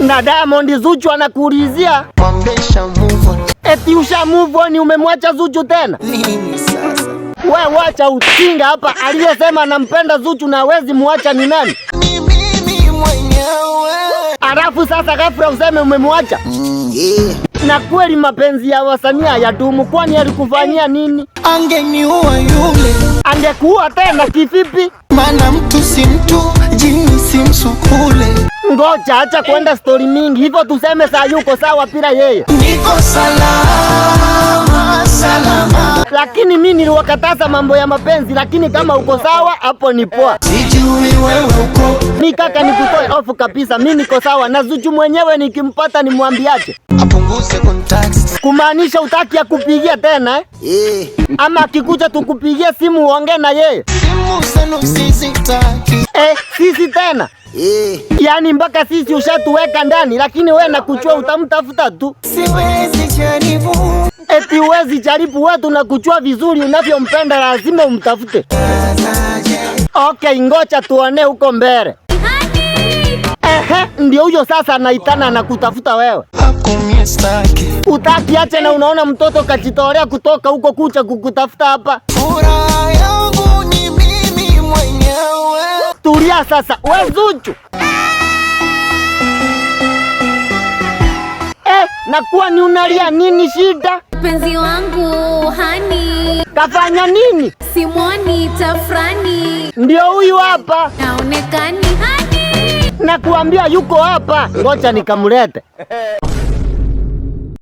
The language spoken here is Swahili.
Na Diamond Zuchu anakuulizia mwambesha move on. eti usha move on, umemwacha Zuchu tena? Nini sasa? We wacha utinga hapa, aliyesema anampenda Zuchu na hawezi muacha ni nani? Ni mimi mwenyewe. Alafu sasa ghafla useme umemwacha? Yeah. Na kweli mapenzi ya wasanii hayadumu, kwani alikufanyia nini? Angeniua yule. Angekuua tena kivipi? Maana mtu si mtu, jini si msukule. Ngoja acha kwenda story mingi, hivyo tuseme saa yuko sawa bila yeye. Niko salama, salama. Lakini mimi niliwakataza mambo ya mapenzi, lakini kama uko sawa hapo ni poa. Sijui wewe uko. Mimi kaka nikutoe off kabisa, mimi niko sawa na Zuchu mwenyewe, nikimpata nimwambiaje? Apunguze contacts. Kumaanisha utaki akupigia tena Ama akikuja tukupigie simu uongee na yeye? Simu zenu sizitaki. Sisi tena? Yaani mpaka sisi ushatuweka ndani, lakini we nakuchua utamtafuta tu. Siwezi jaribu. Eti uwezi jaribu, we tunakuchua vizuri, unavyompenda lazima umtafute. Okay, ngoja tuone huko mbele. Ndio huyo sasa anaitana na kutafuta wewe. Hakumie staki. Utaki ache na unaona mtoto kajitolea kutoka huko kucha kukutafuta hapa. Furaha yangu ni mimi mwenyewe. Tulia sasa, we Zuchu. Nakuwa ni unalia nini, shida? Mpenzi wangu hani kafanya nini? Simoni tafrani. Ndio huyu hapa. Naonekani hani. Nakuambia yuko hapa. Ngoja nikamlete.